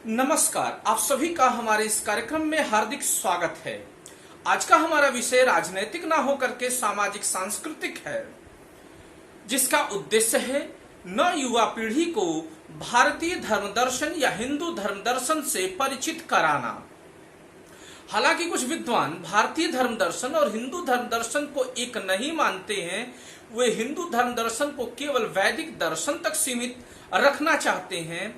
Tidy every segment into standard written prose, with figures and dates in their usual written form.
नमस्कार, आप सभी का हमारे इस कार्यक्रम में हार्दिक स्वागत है। आज का हमारा विषय राजनैतिक ना होकर के सामाजिक सांस्कृतिक है, जिसका उद्देश्य है न युवा पीढ़ी को भारतीय धर्म दर्शन या हिंदू धर्म दर्शन से परिचित कराना। हालांकि कुछ विद्वान भारतीय धर्म दर्शन और हिंदू धर्म दर्शन को एक नहीं मानते हैं, वे हिंदू धर्म दर्शन को केवल वैदिक दर्शन तक सीमित रखना चाहते हैं,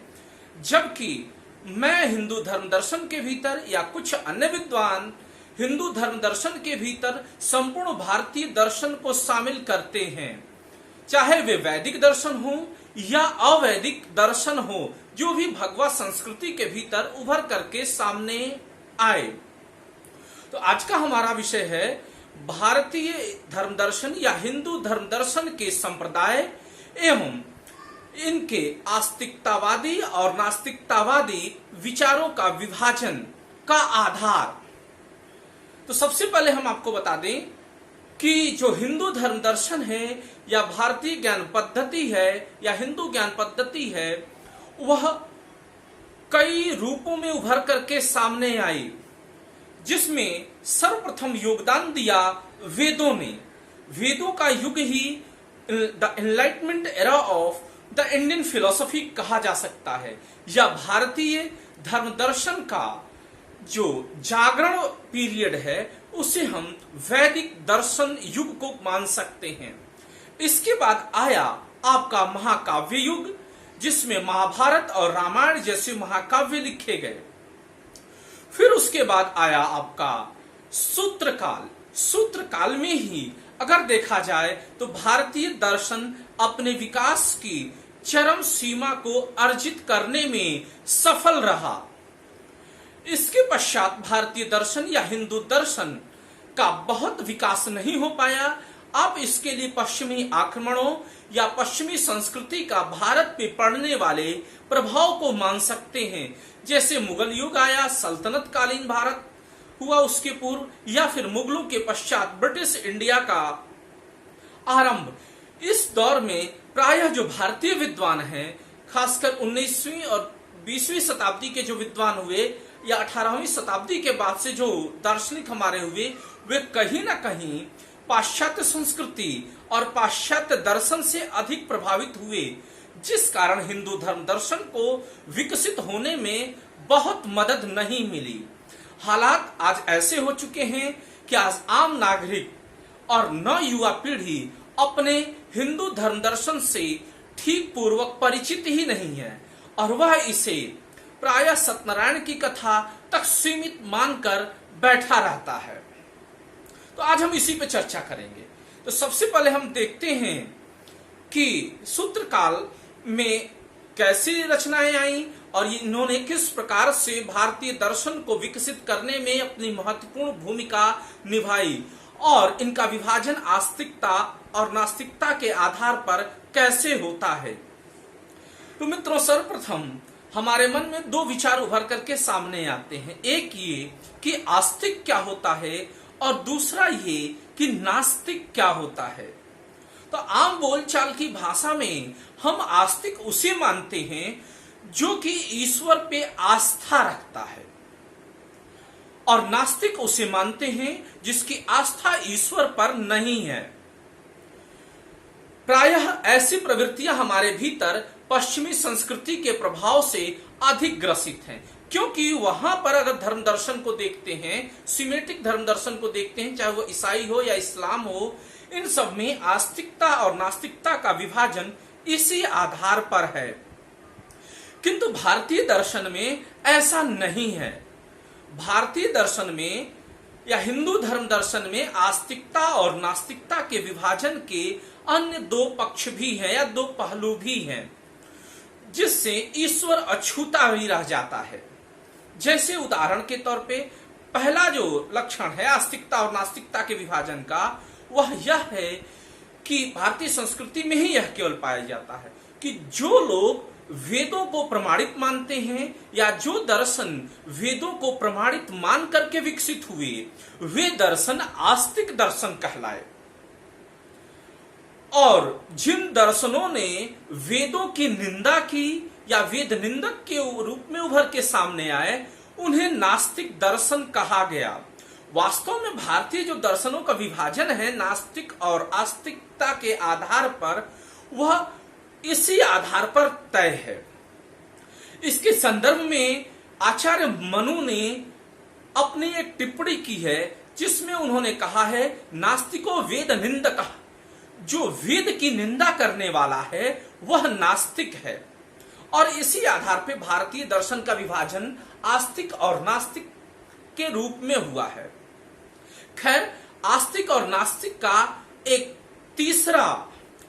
जबकि मैं हिंदू धर्म दर्शन के भीतर या कुछ अन्य विद्वान हिंदू धर्म दर्शन के भीतर संपूर्ण भारतीय दर्शन को शामिल करते हैं, चाहे वे वैदिक दर्शन हो या अवैदिक दर्शन हो, जो भी भगवत संस्कृति के भीतर उभर करके सामने आए। तो आज का हमारा विषय है भारतीय धर्म दर्शन या हिंदू धर्म दर्शन के संप्रदाय एवं इनके आस्तिकतावादी और नास्तिकतावादी विचारों का विभाजन का आधार। तो सबसे पहले हम आपको बता दें कि जो हिंदू धर्म दर्शन है या भारतीय ज्ञान पद्धति है या हिंदू ज्ञान पद्धति है, वह कई रूपों में उभर करके सामने आई, जिसमें सर्वप्रथम योगदान दिया वेदों ने। वेदों का युग ही the enlightenment era of the Indian philosophy कहा जा सकता है, या भारतीय धर्म दर्शन का जो जागरण पीरियड है उसे हम वैदिक दर्शन युग को मान सकते हैं। इसके बाद आया आपका महाकाव्य युग, जिसमें महाभारत और रामायण जैसे महाकाव्य लिखे गए। फिर उसके बाद आया आपका सूत्र काल। सूत्र काल में ही अगर देखा जाए तो भारतीय दर्शन अपने विकास की चरम सीमा को अर्जित करने में सफल रहा। इसके पश्चात भारतीय दर्शन या हिंदू दर्शन का बहुत विकास नहीं हो पाया। आप इसके लिए पश्चिमी आक्रमणों या पश्चिमी संस्कृति का भारत पे पड़ने वाले प्रभाव को मान सकते हैं, जैसे मुगल युग आया, सल्तनत कालीन भारत हुआ उसके पूर्व, या फिर मुगलों के पश्चात ब्रिटिश इंडिया का आरंभ। इस दौर में प्रायः जो भारतीय विद्वान हैं, खासकर 19वीं और 20वीं शताब्दी के जो विद्वान हुए या 18वीं शताब्दी के बाद से जो दार्शनिक हमारे हुए, वे कहीं ना कहीं पाश्चात्य संस्कृति और पाश्चात्य दर्शन से अधिक प्रभावित हुए, जिस कारण हिंदू धर्म दर्शन को विकसित होने में बहुत मदद नहीं मिली। हालात आज ऐसे हो चुके हैं कि आज आम नागरिक और नव युवा पीढ़ी अपने हिंदू धर्म दर्शन से ठीक पूर्वक परिचित ही नहीं है, और वह इसे प्रायः सत्यनारायण की कथा तक सीमित मानकर बैठा रहता है। तो आज हम इसी पे चर्चा करेंगे। तो सबसे पहले हम देखते हैं कि सूत्र काल में कैसी रचनाएं आई और इन्होंने किस प्रकार से भारतीय दर्शन को विकसित करने में अपनी महत्वपूर्ण भूमिका निभाई, और इनका विभाजन आस्तिकता और नास्तिकता के आधार पर कैसे होता है। तो मित्रों, सर्वप्रथम हमारे मन में दो विचार उभर करके सामने आते हैं। एक ये कि आस्तिक क्या होता है, और दूसरा ये कि नास्तिक क्या होता है। तो आम बोलचाल की भाषा में हम आस्तिक उसे मानते हैं जो कि ईश्वर पे आस्था रखता है, और नास्तिक उसे मानते हैं जिसकी आस्था ईश्वर पर नहीं है। प्रायः ऐसी प्रवृत्तियां हमारे भीतर पश्चिमी संस्कृति के प्रभाव से अधिक ग्रसित हैं, क्योंकि वहां पर अगर धर्म दर्शन को देखते हैं, सीमेटिक धर्म दर्शन को देखते हैं, चाहे वो ईसाई हो या इस्लाम हो, इन सब में आस्तिकता और नास्तिकता का विभाजन इसी आधार पर है। किंतु भारतीय दर्शन में ऐसा नहीं है। भारतीय दर्शन में या हिंदू धर्म दर्शन में आस्तिकता और नास्तिकता के विभाजन के अन्य दो पक्ष भी हैं या दो पहलू भी हैं, जिससे ईश्वर अछूता भी रह जाता है। जैसे उदाहरण के तौर पे पहला जो लक्षण है आस्तिकता और नास्तिकता के विभाजन का, वह यह है कि भारतीय संस्कृति में ही यह केवल पाया जाता है कि जो लोग वेदों को प्रमाणित मानते हैं या जो दर्शन वेदों को प्रमाणित मान करके विकसित हुए, वे दर्शन आस्तिक दर्शन कहलाए, और जिन दर्शनों ने वेदों की निंदा की या वेद निंदक के रूप में उभर के सामने आए, उन्हें नास्तिक दर्शन कहा गया। वास्तव में भारतीय जो दर्शनों का विभाजन है नास्तिक और आस्तिकता के आधार पर, वह इसी आधार पर तय है। इसके संदर्भ में आचार्य मनु ने अपनी एक टिप्पणी की है, जिसमें उन्होंने कहा है, नास्तिको वेद निंदक, जो वेद की निंदा करने वाला है वह नास्तिक है। और इसी आधार पर भारतीय दर्शन का विभाजन आस्तिक और नास्तिक के रूप में हुआ है। खैर, आस्तिक और नास्तिक का एक तीसरा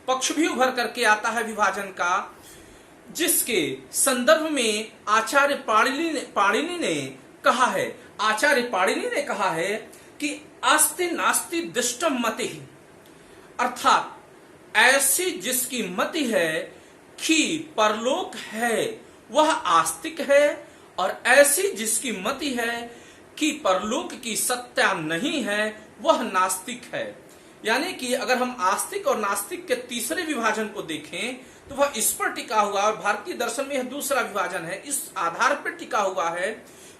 पक्ष भी उभर करके आता है विभाजन का, जिसके संदर्भ में आचार्य पाणिनि ने कहा है, आचार्य पाणिनि ने कहा है कि आस्ति नास्ति दिष्टम मति, अर्थात ऐसी जिसकी मति है कि परलोक है वह आस्तिक है, और ऐसी जिसकी मति है कि परलोक की सत्ता नहीं है वह नास्तिक है। यानी कि अगर हम आस्तिक और नास्तिक के तीसरे विभाजन को देखें तो वह इस पर टिका हुआ, और भारतीय दर्शन में यह दूसरा विभाजन है, इस आधार पर टिका हुआ है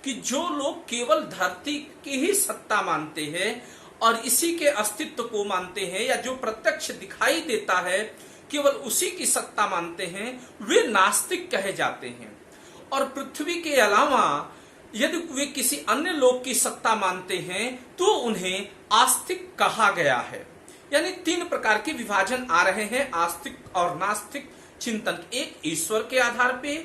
कि जो लोग केवल धरती की ही सत्ता मानते हैं और इसी के अस्तित्व को मानते हैं, या जो प्रत्यक्ष दिखाई देता है केवल उसी की सत्ता मानते हैं, वे नास्तिक कहे जाते हैं। और पृथ्वी के अलावा यदि वे किसी अन्य लोक की सत्ता मानते हैं तो उन्हें आस्तिक कहा गया है। यानी तीन प्रकार के विभाजन आ रहे हैं आस्तिक और नास्तिक चिंतन, एक ईश्वर के आधार पे,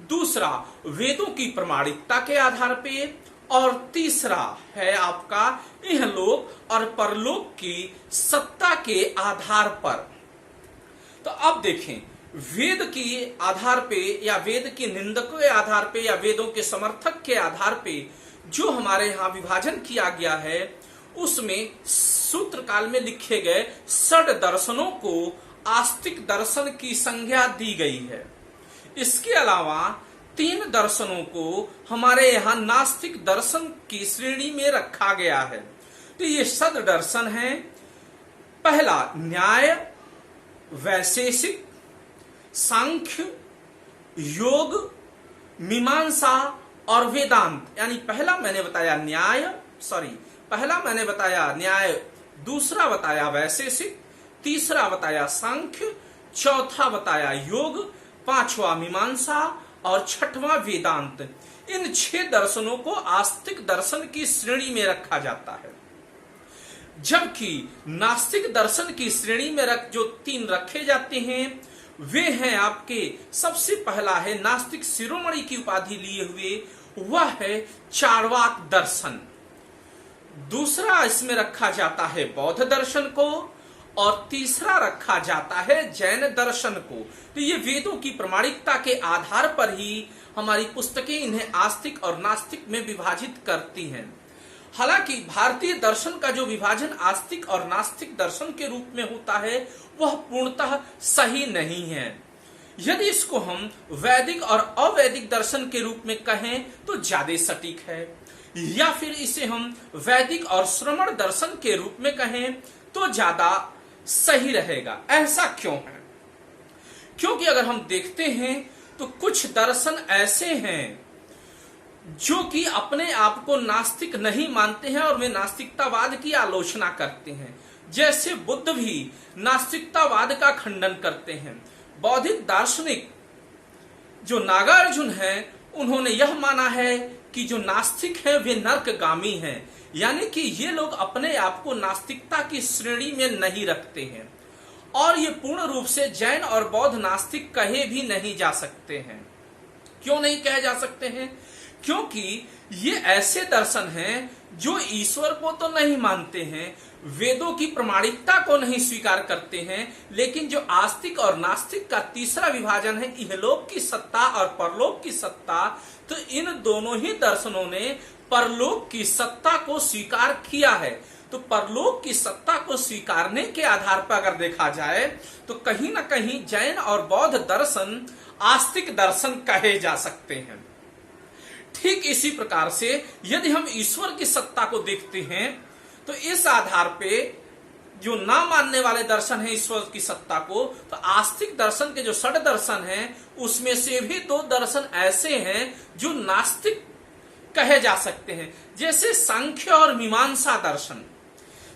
दूसरा वेदों की प्रमाणिकता के आधार पे, और तीसरा है आपका इहलोक और परलोक की सत्ता के आधार पर। तो अब देखें, वेद के आधार पे या वेद के निंदकों के आधार पे या वेदों के समर्थक के आधार पे जो हमारे यहाँ विभाजन किया गया है, उसमें सूत्र काल में लिखे गए षड दर्शनों को आस्तिक दर्शन की संज्ञा दी गई है। इसके अलावा तीन दर्शनों को हमारे यहाँ नास्तिक दर्शन की श्रेणी में रखा गया है। तो ये षड दर्शन है। पहला न्याय, वैशेषिक, सांख्य, योग, मीमांसा और वेदांत। यानी पहला मैंने बताया न्याय, दूसरा बताया वैशेषिक, तीसरा बताया सांख्य, चौथा बताया योग, पांचवा मीमांसा और छठवां वेदांत। इन 6 दर्शनों को आस्तिक दर्शन की श्रेणी में रखा जाता है, जबकि नास्तिक दर्शन की श्रेणी में जो 3 रखे जाते हैं वे हैं आपके, सबसे पहला है नास्तिक शिरोमणि की उपाधि लिए हुए, वह है चार्वाक दर्शन। दूसरा इसमें रखा जाता है बौद्ध दर्शन को, और तीसरा रखा जाता है जैन दर्शन को। तो ये वेदों की प्रमाणिकता के आधार पर ही हमारी पुस्तकें इन्हें आस्तिक और नास्तिक में विभाजित करती हैं। हालांकि भारतीय दर्शन का जो विभाजन आस्तिक और नास्तिक दर्शन के रूप में होता है वह पूर्णतः सही नहीं है। यदि इसको हम वैदिक और अवैदिक दर्शन के रूप में कहें तो ज्यादा सटीक है, या फिर इसे हम वैदिक और श्रमण दर्शन के रूप में कहें तो ज्यादा सही रहेगा। ऐसा क्यों है? क्योंकि अगर हम देखते हैं तो कुछ दर्शन ऐसे हैं जो कि अपने आप को नास्तिक नहीं मानते हैं और वे नास्तिकतावाद की आलोचना करते हैं। जैसे बुद्ध भी नास्तिकतावाद का खंडन करते हैं। बौद्धिक दार्शनिक जो नागार्जुन हैं, उन्होंने यह माना है कि जो नास्तिक हैं वे नरकगामी हैं, यानी कि ये लोग अपने आप को नास्तिकता की श्रेणी में नहीं रखते हैं, और ये पूर्ण रूप से जैन और बौद्ध नास्तिक कहे भी नहीं जा सकते हैं। क्यों नहीं कहे जा सकते हैं? क्योंकि ये ऐसे दर्शन हैं जो ईश्वर को तो नहीं मानते हैं, वेदों की प्रमाणिकता को नहीं स्वीकार करते हैं, लेकिन जो आस्तिक और नास्तिक का तीसरा विभाजन है इहलोक की सत्ता और परलोक की सत्ता, तो इन दोनों ही दर्शनों ने परलोक की सत्ता को स्वीकार किया है। तो परलोक की सत्ता को स्वीकारने के आधार पर अगर देखा जाए तो कहीं ना कहीं जैन और बौद्ध दर्शन आस्तिक दर्शन कहे जा सकते हैं। ठीक इसी प्रकार से यदि हम ईश्वर की सत्ता को देखते हैं तो इस आधार पे जो ना मानने वाले दर्शन है ईश्वर की सत्ता को, तो आस्तिक दर्शन के जो षड दर्शन हैं उसमें से भी दो दर्शन ऐसे हैं जो नास्तिक कहे जा सकते हैं, जैसे सांख्य और मीमांसा दर्शन।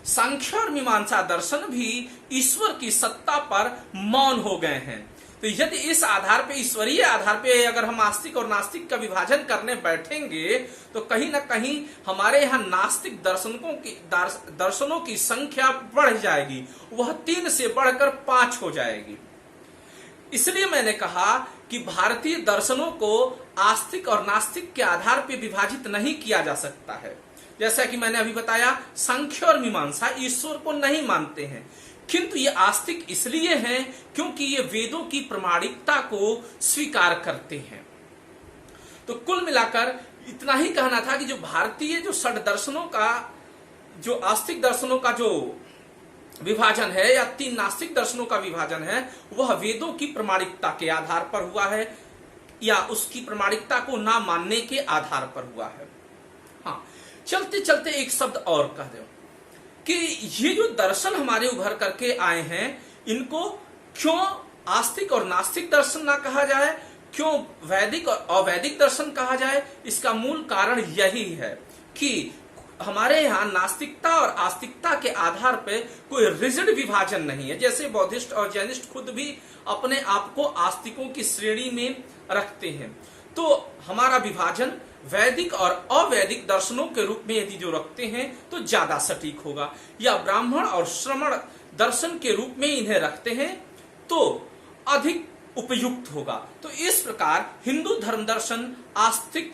सांख्य और मीमांसा दर्शन भी ईश्वर की सत्ता पर मौन हो गए हैं। तो यदि इस आधार पे, ईश्वरीय आधार पे अगर हम आस्तिक और नास्तिक का विभाजन करने बैठेंगे तो कहीं ना कहीं हमारे यहाँ नास्तिक दर्शनों की संख्या बढ़ जाएगी, वह 3 से बढ़कर 5 हो जाएगी। इसलिए मैंने कहा कि भारतीय दर्शनों को आस्तिक और नास्तिक के आधार पर विभाजित नहीं किया जा सकता है। जैसा कि मैंने अभी बताया, सांख्य और मीमांसा ईश्वर को नहीं मानते हैं, किंतु ये आस्तिक इसलिए हैं क्योंकि ये वेदों की प्रमाणिकता को स्वीकार करते हैं। तो कुल मिलाकर इतना ही कहना था कि जो भारतीय जो षड दर्शनों का, जो आस्तिक दर्शनों का जो विभाजन है या 3 नास्तिक दर्शनों का विभाजन है, वह वेदों की प्रमाणिकता के आधार पर हुआ है या उसकी प्रमाणिकता को ना मानने के आधार पर हुआ है। हाँ, चलते चलते एक शब्द और कह दो कि ये जो दर्शन हमारे उभर करके आए हैं, इनको क्यों आस्तिक और नास्तिक दर्शन ना कहा जाए, क्यों वैदिक और अवैदिक दर्शन कहा जाए, इसका मूल कारण यही है कि हमारे यहाँ नास्तिकता और आस्तिकता के आधार पे कोई रिजिड विभाजन नहीं है। जैसे बौद्धिस्ट और जैनिस्ट खुद भी अपने आप को आस्तिकों की श्रेणी में रखते हैं, तो हमारा विभाजन वैदिक और अवैदिक दर्शनों के रूप में यदि जो रखते हैं तो ज्यादा सटीक होगा, या ब्राह्मण और श्रमण दर्शन के रूप में इन्हें रखते हैं तो अधिक उपयुक्त होगा। तो इस प्रकार हिंदू धर्म दर्शन आस्तिक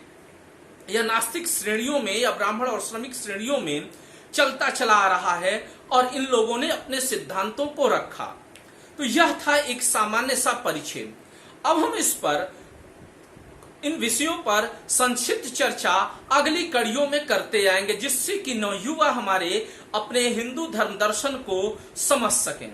या नास्तिक श्रेणियों में या ब्राह्मण और श्रमिक श्रेणियों में चलता चला आ रहा है और इन लोगों ने अपने सिद्धांतों को रखा। तो यह था एक सामान्य सा परिचय। अब हम इस पर, इन विषयों पर संक्षिप्त चर्चा अगली कड़ियों में करते आएंगे, जिससे कि नवयुवा हमारे अपने हिंदू धर्म दर्शन को समझ सकें।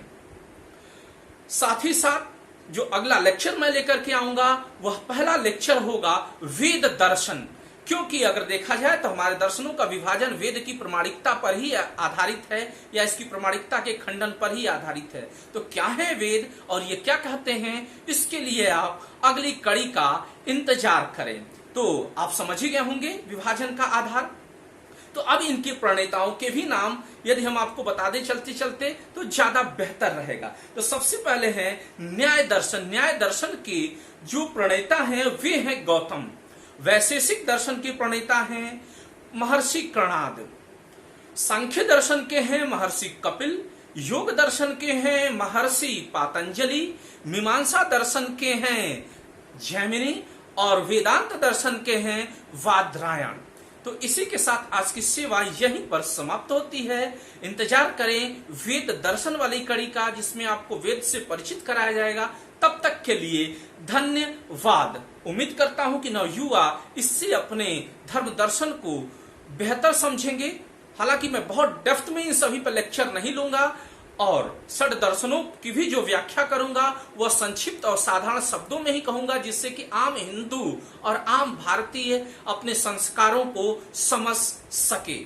साथ ही साथ जो अगला लेक्चर मैं लेकर के आऊंगा वह पहला लेक्चर होगा वेद दर्शन, क्योंकि अगर देखा जाए तो हमारे दर्शनों का विभाजन वेद की प्रमाणिकता पर ही आधारित है या इसकी प्रमाणिकता के खंडन पर ही आधारित है। तो क्या है वेद और ये क्या कहते हैं, इसके लिए आप अगली कड़ी का इंतजार करें। तो आप समझ ही गए होंगे विभाजन का आधार। तो अब इनके प्रणेताओं के भी नाम यदि हम आपको बता दें चलते चलते तो ज्यादा बेहतर रहेगा। तो सबसे पहले है न्याय दर्शन। न्याय दर्शन के जो प्रणेता हैं वे हैं गौतम। वैशेषिक दर्शन के प्रणेता हैं महर्षि कर्णाद। सांख्य दर्शन के हैं महर्षि कपिल। योग दर्शन के हैं महर्षि पातंजलि। मीमांसा दर्शन के हैं जैमिनी और वेदांत दर्शन के हैं वादरायण। तो इसी के साथ आज की सेवा यहीं पर समाप्त होती है। इंतजार करें वेद दर्शन वाली कड़ी का, जिसमें आपको वेद से परिचित कराया जाएगा। तब तक के लिए धन्यवाद। उम्मीद करता हूं कि नवयुवा इससे अपने धर्म दर्शन को बेहतर समझेंगे। हालांकि मैं बहुत डेप्थ में इन सभी पर लेक्चर नहीं लूंगा और षड दर्शनों की भी जो व्याख्या करूंगा वह संक्षिप्त और साधारण शब्दों में ही कहूंगा, जिससे कि आम हिंदू और आम भारतीय अपने संस्कारों को समझ सके।